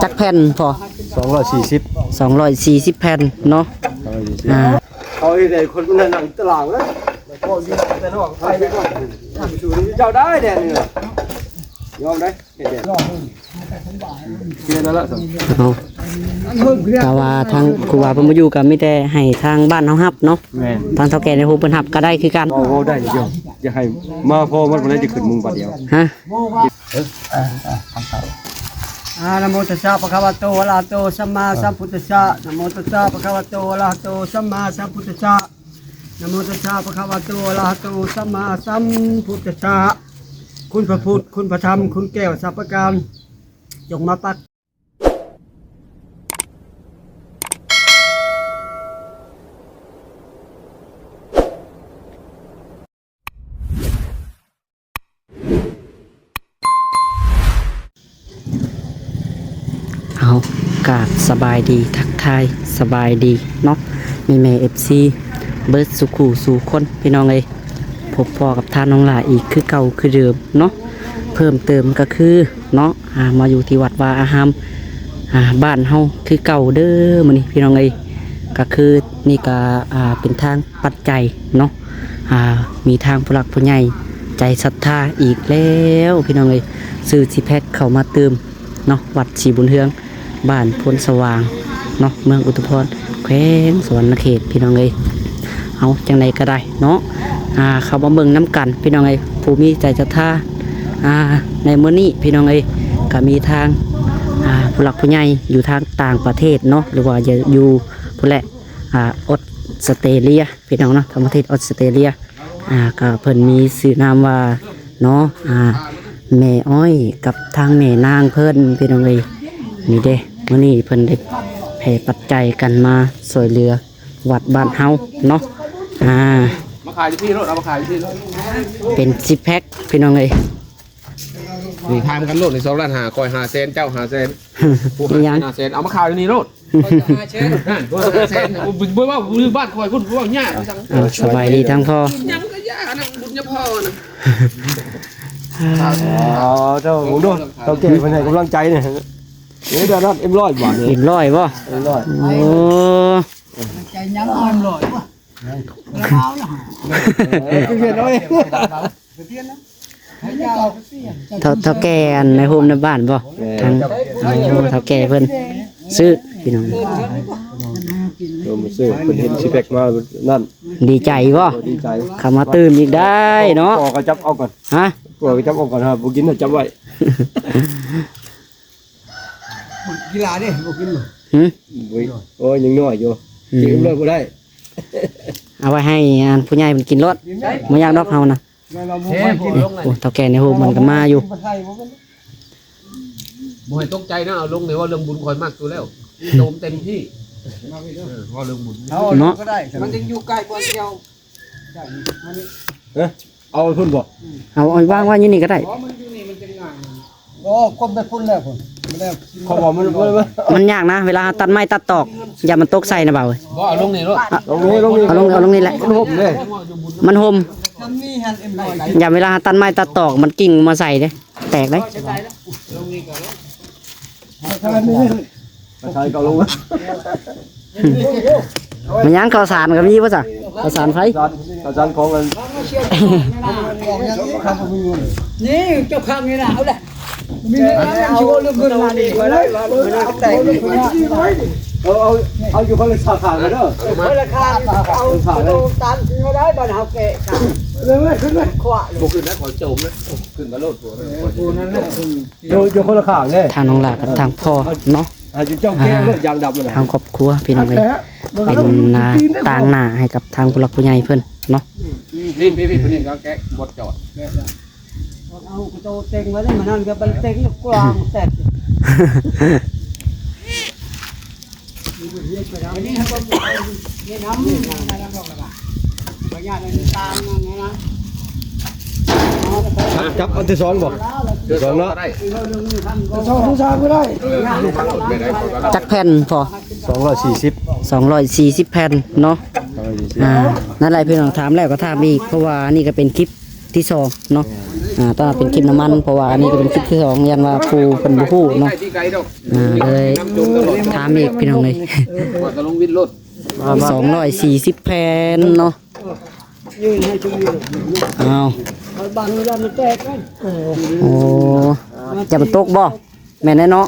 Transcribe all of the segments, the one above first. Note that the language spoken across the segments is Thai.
จักแผ่นพอ240แผ่นเนาะเอาไอ้คนนั้นหนังตลาดเลยก็ยืนแต่นอกไปก่อนชูนี่เจ้าได้แดนนี่ยอมได้เห็นแดนเชื่อแล้วล่ะแต่ว่าทางครูบาเพิ่นบ่อยู่ก็มีแต่ให้ทางบ้านเฮารับเนาะทางเฒ่าแก่ในโฮมเพิ่นรับก็ได้คือกันโอ้ได้เดียวอย่าให้มาพอมันบ่ได้จะขึ้นมุงบาดเดียวฮะนะโมตัสสะภะคะวะโตอะระหะโตสัมมาสัมพุทธัสสะนะโมตัสสะภะคะวะโตอะระหะโตสัมมาสัมพุทธัสสะนะโมตัสสะภะคะวะโตอะระหะโตสัมมาสัมพุทธัสสะคุณพระพุทธคุณพระธรรมคุณแก้วสรรพการจงมาปักเอากราบสบายดีทักทายสบายดีเนาะมีแม่ FC เบิร์ดสุขูสู่คนพี่น้องเอ้ยพบพ่อกับท่านน้องหลาอีกคือเก่าคือเดิมเนาะเพิ่มเติมก็คือเนาะมาอยู่ที่วัดวาอาหามบ้านเฮาคือเก่าเด้อมื้อนี้พี่น้องเอ้ยก็คือนี่ก็เป็นทางปัจจัยเนาะมีทางผู้หลักผู้ใหญ่ใจศรัทธาอีกแล้วพี่น้องเอ้ยซื้อสิแพ็คเข้ามาเติมเนาะวัดศรีบุญเฮืองบ้านพ้นสว่างเนาะเมืองอุทุพรแขวงสวรรณเขตพี่น้องเอ้ยเอาจังไดก็ได้เนาะเขามาเบิ่งน้ำกันพี่น้องเอ้ยผู้มีใจศรัทธาในมื้อนี้พี่น้องเอ้ยก็มีทางผู้หลักผู้ใหญ่อยู่ทางต่างประเทศเนาะหรือว่าอยู่ผู้แหละออสเตรเลียพี่น้องเนาะทางประเทศออสเตรเลียก็เพิ่นมีชื่อนามว่าเนาะแม่อ้อยกับทางแม่นางเพิ่นพี่น้องเอ้ยนี่เด้มื้อนี้เพิ่นได้แผ่ปัจจัยกันมาช่วยเหลือวัดบ้านเฮาเนาะมาขายที่รถเอามาขายที่รถเป็น10แพ็คพี่น้องเอ้ยนี่ทำกันรถใน2ล้าน5คอย5เซนเจ้า5เซนผู้5เซนเอามาขายนี่รถ5เซน5เซนบ่ว่าบ้านคอยพุ่นบ่ว่าหญ้าสบายดีทั้งพ่อยังก็ยากนะบุญยพ่อนะเจ้าดูเจ้าเก่งเป็นไงกำลังใจเนี่ยนี่เดี๋ยวนัดเอ็มร้อยบาทเลยเอ็มร้อยป่ะเอ็มร้อยโอ้ใจยังอ่อนลอยป่ะแล้วเอาล่ะเพียนน้อยเท่าแก่ในโฮมในบ้านป่ะทางเท่าแก่เพิ่นซื้อพี่น้องซื้อเพิ่นเห็นชิแบกมานั่นดีใจป่ะดีใจเข้ามาตื่นอีกได้เนาะก็จับเอาก่อนฮะก็จับเอาก่อนครับบ่กินจับไว้กีฬาดิบ่กินโอ้ยยังน้อยอยู่กินเลยบ่ได้เอาไว้ให้ผู้ใหญ่มันกินรถบ่อยากดอกเฮานะโอ้เท่าแก่ในโฮมมันก็มาอยู่บ่ให้ตกใจนะเอาลงเลยว่าเรื่องบุญคอยมากตัวแล้วโดมเต็มที่ว่าเรื่องบุญเนาะมันยังอยู่ใกล้บ่เดียวเอาพุ่นบ่เอาวางไว้อยู่นี่ก็ได้โอ้คนไปพุ่นแล้วพุ่นเขาบอกมันยากนะเวลาตัดไม้ตัดตอกอย่ามันตกใส่นะเบาบ่เอาลงนี่รถลงนี่แหละมันห่มอย่าเวลาตัดไม้ตัดตอกมันกิ่งมาใส่เด้แตกเด้ใช่ก็ลงมันยังข้าวสารกับมีป่ะจ๊ะข้าวสารไฟข้าวสารของมันนี่เจ้าข้างนี่นะเอาเลยมีเอาเรื่องเงินมาดีไปเลยแต่เอาอยู่คนละสาขาเลยเด้อคนละขาเอาเอาตันไม่ได้บ้านเฮาแกะเรื่องขึ้นเลยขวาบ่ขึ้นนะขอโจมนะขึ้นมาโลดตัวนั่นแหละอยู่คนละข้างเลยทางน้องหลากับทางพ่อเนาะอยู่เจ้าแก้วเลิกยางดำเลยทางครอบครัวพี่น้องเลยเป็นต่างหน้าให้กับทางผู้หลักผู้ใหญ่เพิ่นเนาะพี่คนนี้ก็แกะบดจอดเอาโตเต็งไว้ได้มันนั่นก็เป็นเต็งกลางแตกนี่ครับนี่น้ำนี่น้ำละบางอย่างนี่ตามนี่นะจับอันที่2บ่2เนาะ2 3ก็ได้จักแผ่นพอ240แผ่นเนาะนั่นแหละพี่น้องถามแล้วก็ถามอีกเพราะว่านี่ก็เป็นคลิปที่2เนาะ ตอนนั้นเป็นคลิปน้ำมันเพราะว่าอันนี้ก็เป็นคลิปที่สองยันว่าครูเป็นบ่ฮู้เนาะเลยถามอีกพี่น้องเลย ว่าจะลงวินรถ 240แผ่นเนาะ ยืนให้ชุมยืน อ้าว เอาบังเวลามันแตกกัน โอ้จะมันตกบ่แม่นแน่เนาะ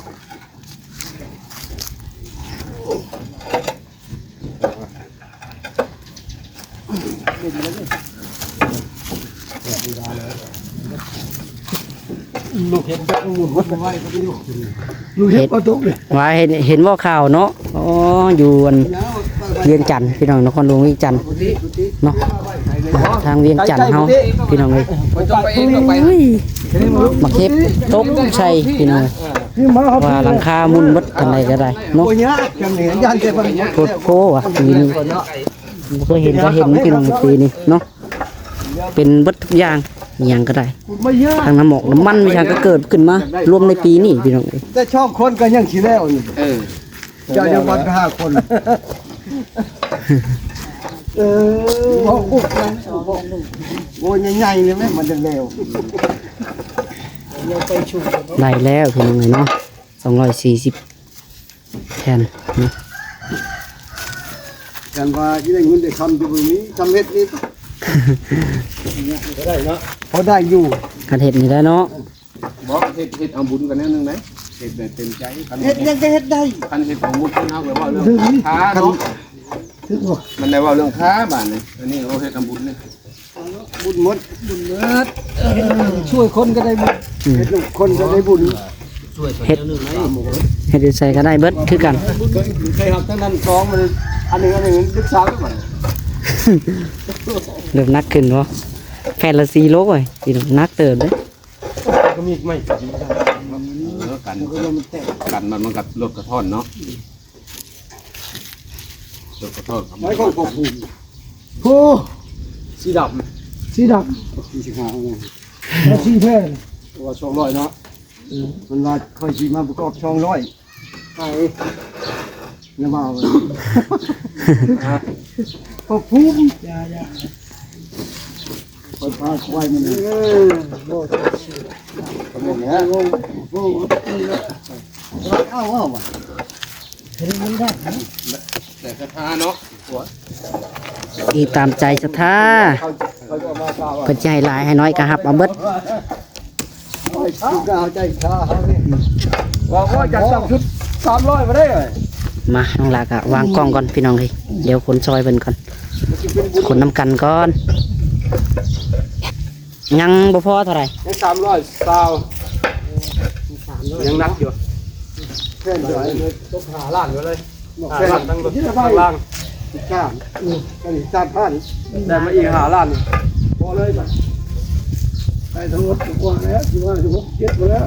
เห็นว่าเห็นว่าข่าวเนาะอ๋ออยู่อันเวียงจันทน์พี่น้องนครหลวงเวียงจันทน์เนาะทางเวียงจันทน์เฮาพี่น้องเอ้ย ไปเองต้องไป โอ้ยมาเก็บตกใส่พี่น้องว่าหลังคามุนเบิดทางใดก็ได้เนาะ โอ้ยเนี่ยจังเห็นยันเจ็บมัน โคตรโคว่ะปีนี้บ่เคยเห็นก็เห็นพี่น้องปีนี้เนาะเป็นเบิดทุกอย่างอหย่างก็ได้ ไม่เยอะ ทางน้ำหมอกน้ำมันวิชาก็เกิดขึ้นมารวมในปีนี้พี่น้องเอ้ย แต่ชอบคนกันยังขี้แล้วนี่ เจ้ายังวันก็5 คนพอปุ๊บนะโอ้ยใหญ่ๆเลยไหมมันจะเร็ว ได้แล้วพี่น้องเอ้ยเนาะ240แผ่นเนาะ กันว่าที่ได้เงินได้คำอยู่บ่มีทำเฮ็ดนี่ก็ได้เนาะพอได้อยู่ การเฮ็ดนี่ได้เนาะ บอกเฮ็ดเอาบุญกันแน่นึงไหมเฮ็ดแบบเต็มใจ เฮ็ดยังจะเฮ็ดได้ คันเฮ็ดของบุญเฮาแบบว่าเรื่องค้าเนาะ ถึงบ่ มันได้ว่าเรื่องค้าบ้านนี่อันนี้เราเฮ็ดทำบุญนี่ บุญหมดช่วยคนก็ได้บุญเฮ็ดลูกคนก็ได้บุญ เฮ็ดอยู่ใส่ก็ได้เบิดคือกัน เคยทำทั้งนั้นสองมันอันหนึงศึกษาก็มัน เริ่มหนักขึ้นบ่แผ่นละ4โลเว้ยพี่น้องหนักเติบเด้ ก็มีไม่ กันมันกับรถกระท่อนเนาะรถกระท่อน ไม่ของผมโอ้สีดำสีขาวแล้วสีแพงตัว200เนาะมันว่าค่อยสิมาประกอบ200ไปอย่ามาเลยพอพุ่มอย่าคนพาควายมันโอ้ทำไมเนี่ยโอ้เอาว่ะเห็นมันได้ แต่กระทาเนาะ อีตามใจศรัทธา เขาจะมาข่าว เพิ่นสิให้หลายให้น้อยก็รับเอาเบิด เอาใจข้าเขาเนี่ยว่าจะสั่งชุด300มาได้เลย มาน้องหลากะวางกล้องก่อนพี่น้องเอ้ยเดี๋ยวขนซอยเพิ่นก่อนขนน้ำกันก่อนยังบ่พอเท่าไหร่ ยัง300ซาวยังนักอยู่ แค่ไหน ต้องหาล้านอยู่เลย แค่ตั้งรถตั้งล่างข้ามก็นี่3,000ได้มาอีก5ล้านพอเลยไปทั้งรถกว่าแล้ว15 16 7มาแล้ว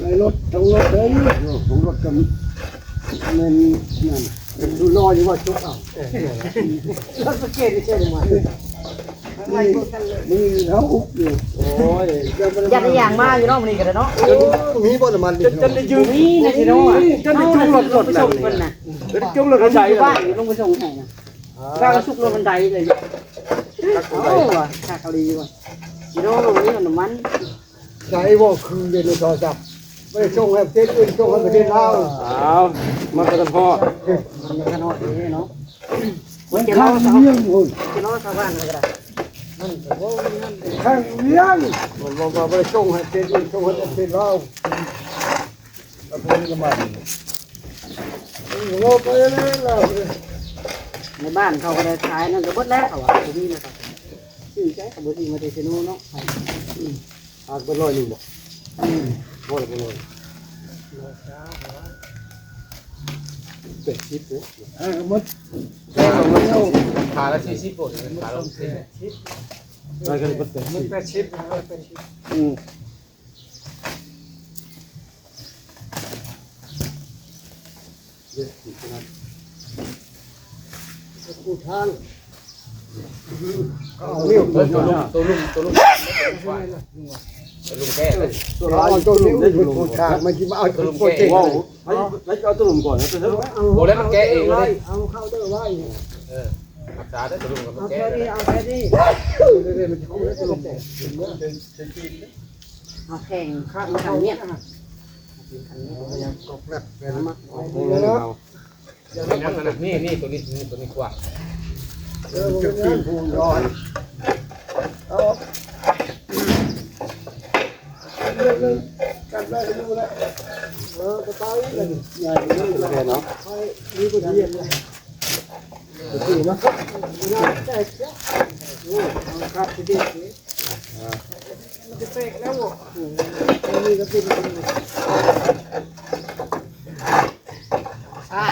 ในรถทั้งรถเลยของรถกันมันนั่นเป็นดูน้อยว่าจุกเอารถสเก็ตใช่ไหมนี่แล้วอุ๊บอยู่โอ้ย ยัดอย่างมาอยู่เนาะมื้อนี้ก็ได้เนาะ มีบ่น้ำมันดิ จะได้ยืม นี่นะสิเนาะ จะได้จุ่มรถ ไปส่งเพิ่นน่ะ จะได้จุ่มรถกระจาย อยู่บ้านอยู่ลงไปส่งให้น่ะก้าวสุกลงบันไดเลยโอ้ว่ะค่าเกาหลีว่ะสิเนาะลงนี้น้ำมัน ใช้บ่คือเย็นในโทรศัพท์ไม่ได้ส่งให้ประเทศอื่นส่งให้ประเทศลาว อ้าวมันก็ต้องพอ มันขนาดนี้เนาะ มันข้างเลี้ยงโอ้ย สิเนาะชาวบ้านก็ได้ ข้างเลี้ยงมันบอกว่าไม่ได้ส่งให้ประเทศอื่นส่งให้ประเทศลาวประเทศละมันโลไปเลยล่ะ ในบ้านเขาก็ได้ขายนั่นก็เบิดแล้วเขาว่าบ่มีนะครับชื่อใจก็บ่ดีมาแต่สิโนเนาะ อาจเป็น100นึงบ่บ่ได้เป็น10080เด้อหมด ขาละ40บาทขาละ ได้กันเป็น80กูทางเอาเลี้ยวตัวลุง แก้เลย ตัวเราตัวลุงได้อยู่กูทางมันสิมาเอาตัวโปรเจกต์ ว้าวให้เอาตัวลุงก่อนนะเถอะ โอ้แล้วมันแก้เองเลยเอาเข้าเด้อไว้ รักษาได้ตรงกับ เอา แก แค่นี้เอาแค่นี้ มันจะคุ้มแล้วตรงแก เอาแข่งข้างขันเนี่ย กบแบบเป็นมัด นี่ตัวนี้กว่า จะกินพูนร้อนเอากันได้ดูแลกระต่ายเลยใหญ่เลยเนาะนี่ก็เย็นเลยดีนะครับแตกครับดีมันจะแตกแล้วนี่ก็เป็น แ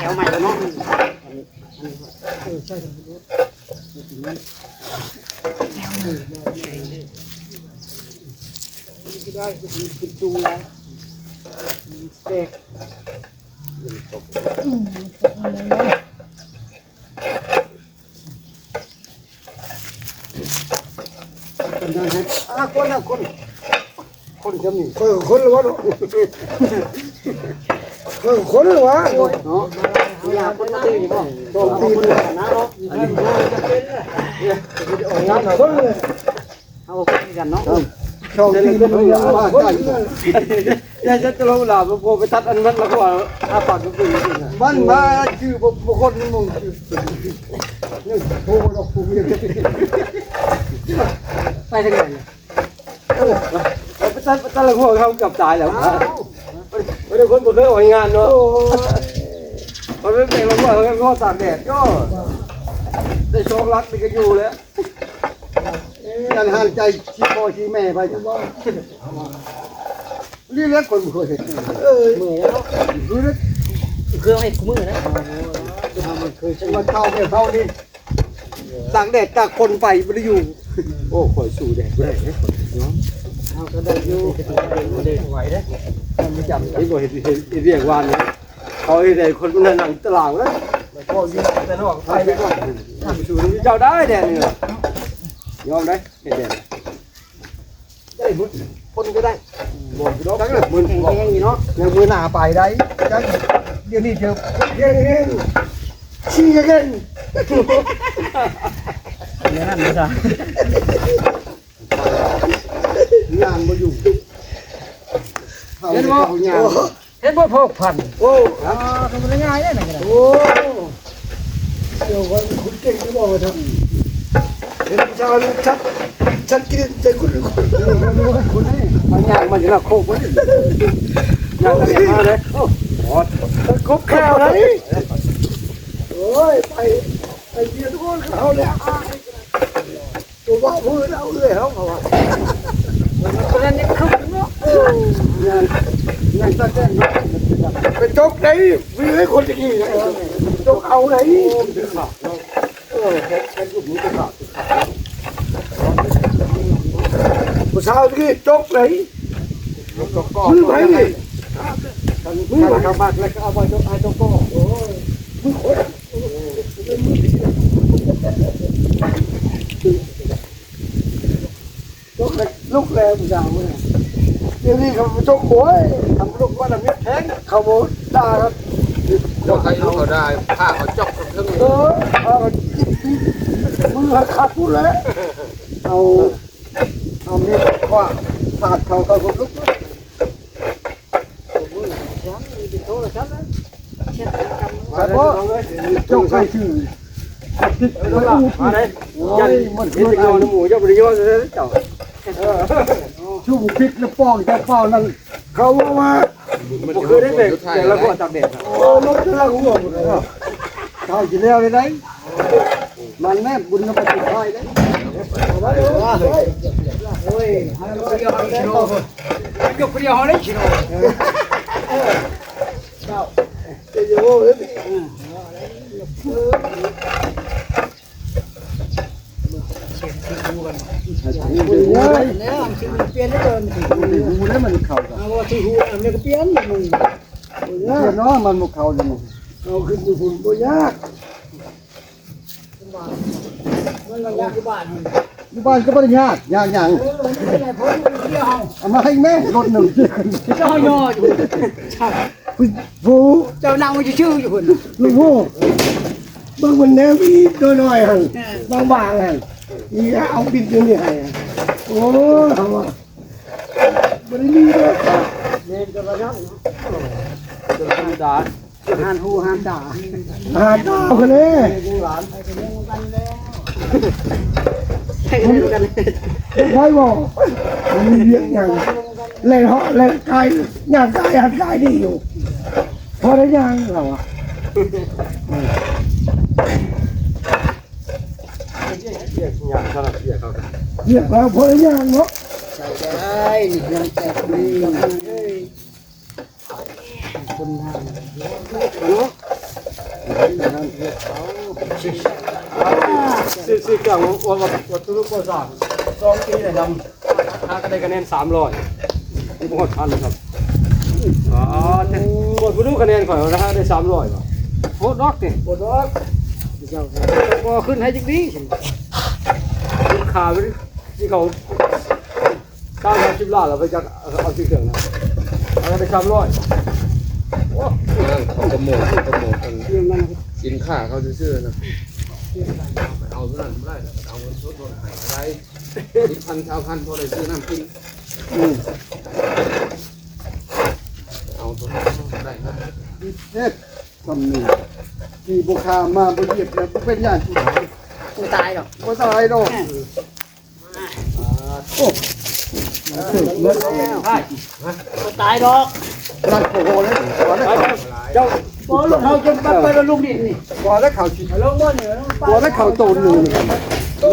ถวใหม่เนาะ ใช่ครับได้เป็นจูแล้วแตกคนจะมีคนหรือวะคนหรือวะเนาะอยากคนตีนี่ป่ะโดนตีเลยนะเนาะงานคนเลย เอาคุยกันเนาะ ชอบตีเลยบ้าใช่ ยายจะลงหลับพอไปตัดอันนั้นแล้วก็อาปากก็คือ บ้านมาชื่อบุคคลนี่มึงนี่โทรเราพูดไม่ได้ ไปทางไหน ไปตัดละหัวเขากับตายแล้วไม่ได้คนบ่เคยออกงานเนาะมันไม่เป็นละหัวเขาตากแดดก็ได้โชครักนี่ก็อยู่แล้ว ยันหันใจชี้พ่อชี้แม่ไปจังว่านี่เล็กคนบุคคลเห็นเมื่อยแล้วรู้ลึก เครื่องให้มือนะ มันเคยใช้มาเข้าไปเข้านี่ตากแดดตากคนไปไม่ได้อยู่ โอ้ข่อยสู่แดดบ่ได้เนาะ เอาก็ได้อยู่ ไหวเด้ไม่จำนี่บ่เห็นเรียกวานเลยเขาเฮ็ดได้คนมันนั่งตารางแล้วพอยิงแต่นอกไปก่อนทำสู่นี่เจ้าได้แดดนี่ยอมได้เฮ็ดแดด ได้หมดคนก็ได้ บ่ดอกจังเลยมื้อ แข่งไปยังอยู่เนาะ ยังมือหน้าไปได้จังเดี๋ยวนี้เจอเก่งชี้เก่ง เดี๋ยวนั่นนะจ๊ะ งานมาอยู่เห็นบ่ เห็นบ่พกพัน โอ้ ทำมันง่ายได้ไหนกัน โอ้เดี๋ยววันคุณเก่งที่บอกว่าทำเห็นชาวฉันกินใจคุณคุณนี่ มันยากมันจะละโคกมันยากอะไรมาเลยโอ้โห ครบแค่ไหนโอ้ยไปเดียวทุกคนเขาเลยตัวว่ามือเอาเลยเขาว่า คนนั้นนี่คือเนาะ งานตั้งใจเป็นจกไหนมีให้คนจะกี่จกเอาไหนผู้สาวที่จกไหนมือไหนนี่มือไหนครับบ้านแล้วก็เอาไปจกไอ้จกก็โอ้ยมือขดจกเลยลูกแล้วผู้สาวมือเดี๋ยวนี้เขาจกหัวทำลูกว่าทำเนี้ยแทงเขาโมด่าครับ ยกใครยกเขาได้ผ้าเขาจอกทั้ง เอามือขาดพูดแล้วเอาเม็ดคว้าผาดเขาคนลุกแต่พอจงใส่ชื่อ มาเลย ยันมันเคย เอาหมูจะบริโภคเลยเจ้า ชุ่มพริกแล้วป้องแต่เป้านั่นเขาว่า มันเคยได้เด็กแต่ละคนตากแดด โอ้ลบจะละหัวหมดเลยเขาจะเลี้ยวเลยไหนมันแม่บุญนปฏิภาณเลยโอ้ยยกเปรี้ยวเลยชิโร่จะอยู่เลยแล้วชีวิตเปลี่ยนได้เลยหูแล้วมันเข่าเอาว่าที่หูอันนี้ก็เปลี่ยนมึงเนาะมันมุกเข่าเลยมึงเอาขึ้นอยู่หุ่นตัวยากมันยากที่บ้านอยู่บ้านก็ไม่ได้ยากยากอย่างเอามาให้แม่รถหนึ่งเจ้าย่ออยู่ผู้ เจ้านางมันจะชื่ออยู่คน ลูกผู้ บางวันแล้วมีตัวน้อยหันบางหันมีเอาปิดอยู่นี่ให้โอ้ทำว่าบริมีเลยเล่นกันแล้ว จนธรรมดา หันหูหันด่าหันด่าคนนี้ใครบอกมันมีเรื่องอย่างเล่นเหาะเล่นกายงานกายหันกายดีอยู่พอได้ยังเราอะ เรียกหยาบเขาเรียกเขา เรียกเราพอได้ยังเนาะ ได้ยังแตกดีคนทำเนาะ ซื้อเครื่องวัตถุก่อสร้าง2 ปีเลยทำถ้าก็ได้คะแนน300นี่บ่ฮอด1,000ครับอ๋อหมดบ่รู้คะแนนข่อยนะฮะได้300บ่โหดดอกนี่ ปวดร้อน บ่ขึ้นให้จักดีขาไปที่เขา9-10ล้านแล้วไปจักเอาซื้อเครื่องนะเอาได้300โอ้ โปรโมทกันสินค้าเขาซื่อๆนะเอาเท่านั้นไม่ได้เอาเงินสดหายอะไร10,000 20,000พอได้ซื้อน้ำกินเอาตัวได้ครับ เฮ็ดทำนี่ที่บุคามาบุเหยียบแล้วเป็นญาติ กูตายหรอก ก็ตายดอกโอ้ถึงเงิน กูตายหรอก รักโอ้โหเลยก่อนได้ เจ้า บอลเขาจะไปแล้วลูกดินี่ ก่อนได้ข่าวชิ ลงบอลเนี่ย ก่อนได้ข่าวโตหนึ่ง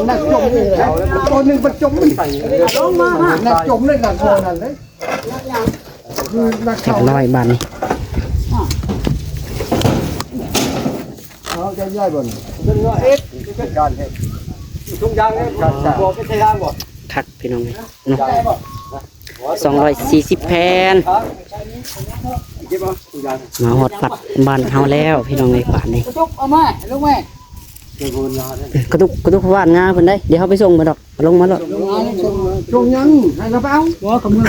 นักจมนี่โตหนึ่งมันจมไม่ใส่ ลงมา นักจมเลยนักโตนั่นเลยคือนัก เรีย ข่าว บร้อยบานนี้ เขาจะย่อยบน เงินว่าการเฮ็ดทุกอย่างเนี่ยบ่เป็นใช้ทางบ่ คักพี่น้องเลยเนาะ240แผ่น เก็บบ่ทุกอย่าง มาฮอดปัดบ้านเฮาแล้วพี่น้องเลยป่านนี้ กระตุกเอามาลูกแม่ เก็บเงินมาเนี่ย กระตุกว่านงาเพิ่นได้เดี๋ยวเฮาไปส่งมาดอกลงมาแล้ว ลงมาเนี่ยชม จงยังให้เราไปเอา หัวกับมือ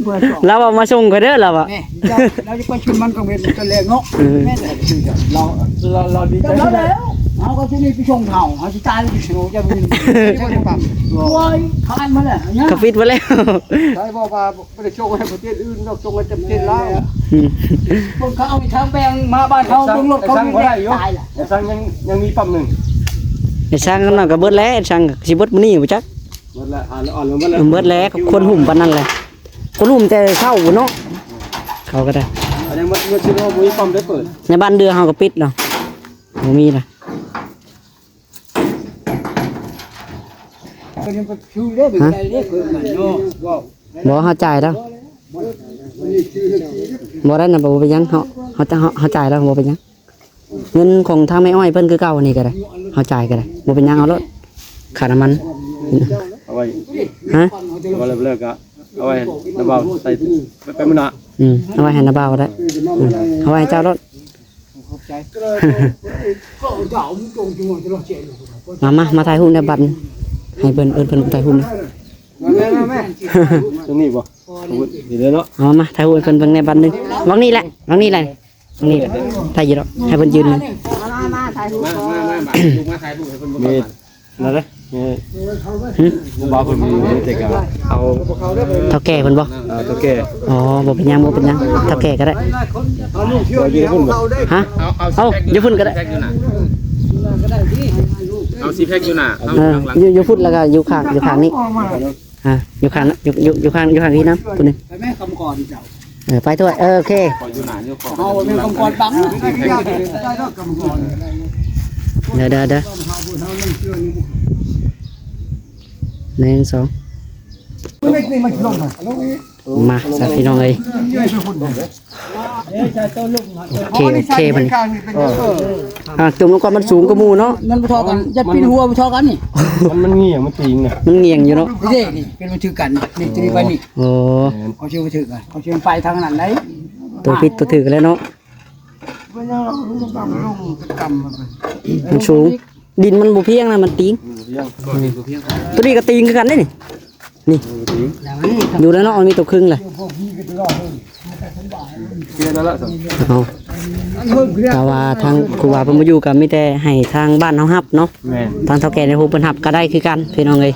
เปิดสอง เราเอามาส่งก็เด้อเราอ่ะ นี่เราจะไปชุมมันกับเวทกันแรงเนาะแม่แต่ชื่อจะ เราดีใจ เราแล้วเขาก็จะนี่ไปชงเห่าเขาจะตายแล้วจะโง่จะมึงโอ้ยเขาอันมาแล้วเนี่ย เขาฟิตไว้แล้ว ใช่บอกว่าไม่ได้โชว์ให้ประเทศอื่นนอกจงให้จำเป็นแล้ว พวกเขาเอาไปทางแบงมาบ้านเขาลงรถเขาไม่ได้ตายล่ะ แต่ซังยังมีปั๊มหนึ่ง ไอ้ช่างกันน่ะก็เบิดแล้วไอ้ช่างก็สิเบิดมื้อนี้บ่จัก หมดแล้วอ่อนลงมาแล้ว เบิดแล้วคนหุ่มปานนั้นแหละคนหุ่มแต่เช้าเนาะเขาก็ได้ อันนี้มันชื่อว่ามีปั๊มได้เปิด ในบ้านเดือเฮาก็ปิดเนาะบ่มีล่ะ ก็ยังไปชูได้เป็นไรได้เพิ่มมันเนาะ บ่เฮาจ่ายแล้วบ่ได้น่ะบ่เป็นหยังเฮาจ่ายแล้วบ่เป็นหยังเงินของทางแม่อ้อยเพิ่นคือเก่านี่ก็ได้เฮาจ่ายก็ได้บ่เป็นหยังเอารถค่าน้ำมัน เอาไว้ ฮะ เอาเลิกก็เอาไว้ระเบาใส่ไปมื้อหน้า เอาไว้ให้นาบ่าวก็ได้เอาไว้ให้เจ้ารถ ก็เจ้ามึงจงจงจะรอเจ็บ มาถ่ายรูปในบัตรให้เพิ่นเพิ่นถ่ายรูปนะ แม่ ตรงนี้บ่นี่เลยเนาะ เอามาถ่ายรูปให้เพิ่นเบิ่งในบัตรนึงวางนี่แหละวางนี่แหละวางนี่แหละถ่ายอยู่ดอกให้เพิ่นยืน มาถ่ายรูป มาบ่ายลูกมาถ่ายรูปให้คนบ่ มี ก่อน นั่นเลยมีบ่าวเพิ่นมีแต่ก็เอา เฒ่าแก่เพิ่นบ่ ตัวแก่ อ๋อบ่เป็นหยังเฒ่าแก่ก็ได้ เอาลูกเชื่อเดียวเขาได้ ฮะ เอา อยู่พุ่นก็ได้ เอาซีแพ็คอยู่น่ะเอา เอออยู่พุ่นแล้วก็อยู่ข้างนี้อยู่ข้างอยู่ข้างนี้นะพุ่นนึง ไปแม่คำก่อนเจ้า ไปด้วยโอเค อยู่น่ะอยู่ก่อน เอาแม่คำก่อนบัง ได้ก็กำกร เด้อ1 2 ไม่ได้มันลงมา มาสาพี่น้องเอ้ย เยื่อไปหุ่นเลย โอเคมัน กลางนี่เป็น จุ่มลงก่อนมันสูงกว่าหมู่เนาะ มันไปทอกันยัดปีนหัวไปทอกันนี่ มันเงี่ยมันติงน่ะ มันเงียงอยู่เนาะ นี่นี่เป็นมาถือกันนี่ตีไปนี่ โอ้ เขาเชื่อมาถือกันเขาเชื่อไปทางนั้นไหน ตัวพิษตัวถือกันแล้วเนาะ ไม่ยังรู้กำลงกำมัน มันสูง ดินมันบ่เพียงนะมันตีง ตัวนี้ก็ตีงคือกันได้นี่นี่ อย่างนี้ อยู่แล้วเนาะมันมีตัวครึ่งเลย พวกพี่ก็จะรอดเลย อ เคลียร์แล้วล่ะ เอาแต่ว่าทางครูบาเพิ่นบ่อยู่ก็มีแต่ให้ทางบ้านเฮารับเนาะ แม่ ทางเฒ่าแก่ในฮู้เพิ่นรับก็ได้คือกันพี่น้องเอ้ย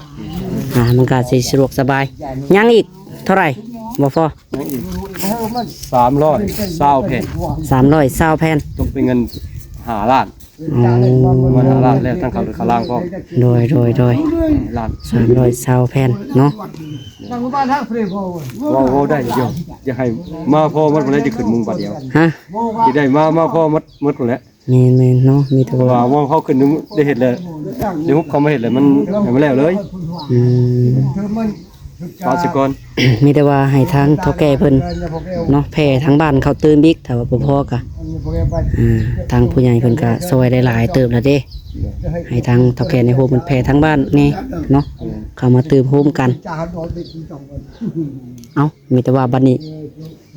มันก็สิสะดวกสบายยังอีกเท่าไหร่บ่พอ 320แผ่น 320แผ่น ตกเป็นเงิน5ล้าน อ๋อ มัน5ล้านแล้วทั้งเขาข้างล่างก็ โดยล้าน 320แผ่นเนาะ ทางบ้านทางเฟรมพอ ว่าได้เดียวจะให้มาพ่อมัดบ่ได้จะขึ้นมุงบัดเดียว ฮะ สิได้มาพ่อมัดบ่แล้ว แม่นๆเนาะมีแต่ เพราะ ว่า ว่าเขาขึ้นได้เฮ็ดเลยเดี๋ยวฮุบเขามาเฮ็ดเลยมันให้มันแล้วเลย อืม ปาสิก่อน มีแต่ว่าให้ทางเฒ่าแก่เพิ่นเนาะแผ่ทางบ้านเขาตื่นบิ๊กถ้าว่าบ่พอก็ทางผู้ใหญ่เพิ่นก็ช่วยได้หลายเติบแล้วเด้ให้ทางเฒ่าแก่ในโฮมเพิ่นแผ่ทางบ้านนี่เนาะเข้ามาตื่มโฮมกัน เอ้ามีแต่ว่าบัดนี้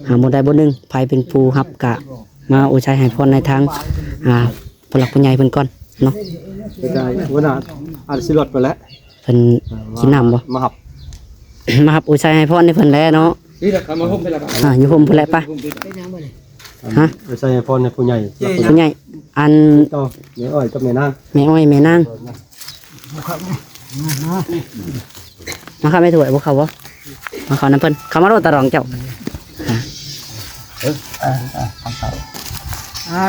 หาบ่ได้บ่หนึงไผเป็นผู้รับกะมาอวยชัยให้พรในทางผู้หลักผู้ใหญ่เพิ่นก่อนเนาะ ได้วันน่ะอาจสิรถไปแล้ว เพิ่นกินน้ำบ่ มาหับ มารับอวยชัยให้พรในเพิ่นแล้วเนาะ นี่แหละมาห่มไปแล้วกัน อยู่โฮมเพิ่นแหละปะฮะ ไปใส่พ่อในผู้ใหญ่ ผู้ใหญ่อัน ต่อแม่อ้อยกับแม่นาง แม่อ้อยแม่นางมาเข้าไม่ถวยบ่เข้าบ่มาเข้าน้ำเพิ่นเข้ามาโรตะรองเจ้า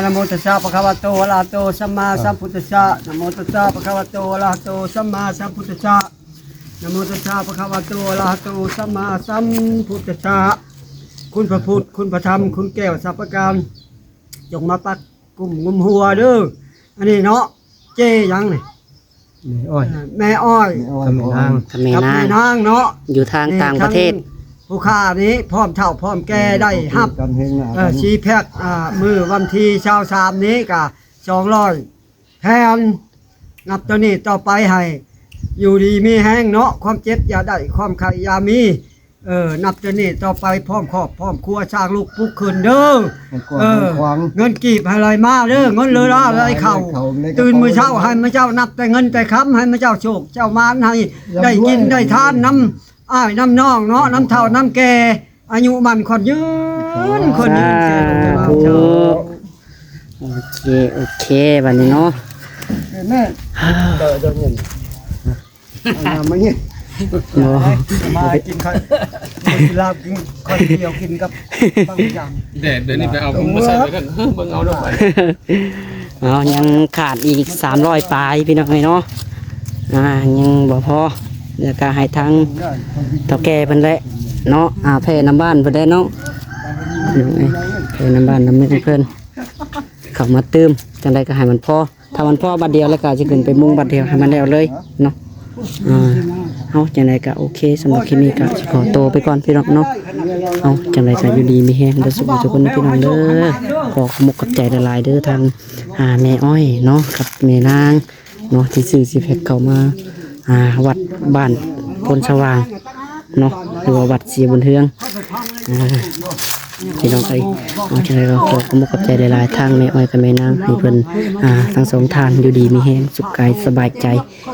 นะโมตัสสะภะคะวะโตอะระหะโตสัมมาสัมพุทธัสสะนะโมตัสสะภะคะวะโตอะระหะโตสัมมาสัมพุทธัสสะนะโมตัสสะภะคะวะโตอะระหะโตสัมมาสัมพุทธัสสะคุณพระพุทธคุณพระธรรมคุณแก้วสรรพการจงมาปักกุมงุมหัวเด้ออันนี้เนาะเจยังนี่ แม่อ้อย แม่อ้อย กับแม่นาง กับแม่ กับ นา แม่ ง นางเนาะ อยู่ทางต่างประเทศ ผู้ค้านี้พร้อมเท่าพร้อมแก่ได้ฮับชีแพกมือวันที่23นี้ก็200แทนนับตัวนี้ต่อไปให้อยู่ดีมีแห้งเนาะความเจ็บอย่าได้ความไข้อย่ามีนับตัวนี้ต่อไปพร้อมครอบพร้อมครัวสร้างลูกปลุกขึ้นเด้อเงินกีบให้ไหลมาเด้อเงินเลยละไหลเข้าตื่นมื้อเช้าให้มาเจ้านับแต่เงินแต่ค้ำให้มาเจ้าโชคเจ้ามานให้ได้กินได้ทานน้ำอ้ายน้ำน้องเนาะน้ำเท่าน้ำแก่อายุมันคนยืนคนยืนเสียลงไปแล้วเจ้า โอเคบัดนี้เนาะ แม่เดินเงินมาเนี่ย เนาะ มากินข้าวลาบกินข้าวเดียวกินกับบางอย่าง เดี๋ยวนี้ไปเอาผมมาใส่ไว้กันเบิ่งเอาดอกไป เอายังขาดอีก300ปลายพี่น้องเอ้ยเนาะยังบ่พอเดี๋ยวก็ให้ทางเฒ่าแก่เพิ่นแหละเนาะแผ่น้ำบ้านเพิ่นได้เนาะแผ่น้ำบ้านน้ำเมืองเพิ่นเข้ามาเติมจังไดก็ให้มันพอถ้ามันพอบัดเดียวแล้วก็สิขึ้นไปมุงบัดเดียวให้มันแล้วเลยเนาะเอาจังไดก็โอเคสำหรับคลิปนี้ก็สิขอตัวไปก่อนพี่น้องเนาะเอาจังไดก็อยู่ดีมีแฮงเด้อสุขทุกคนพี่น้องเด้อขอขอบคุณใจหลายๆเด้อทางแม่อ้อยเนาะกับแม่นางเนาะที่ซื้อสิแพ็คเข้ามาวัดบ้านพลสว่างเนาะหรือว่าวัดเสียบุญเทืองพี่น้องเอ้ยเอาจังไดก็ขอขอบคุณใจหลายๆทางแม่อ้อยกับแม่นางให้เพิ่นทั้งสองท่านอยู่ดีมีแฮงสุขกายสบายใจ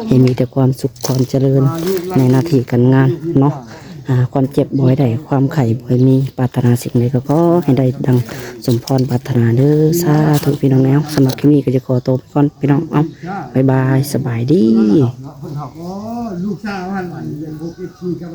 ให้มีแต่ความสุขความเจริญในหน้าที่การงานเนาะความเจ็บบ่อยได้ความไข่บ่อยมีปรารถนาสิ่งใดก็ขอให้ได้ดังสมพรปรารถนาเด้อสาธุพี่น้องแล้วสำหรับคลิปนี้ก็จะขอตัวไปก่อนพี่น้องเอาบ๊ายบายสบายดี ลูกสาวหันเรียนบุกอีกทีกับ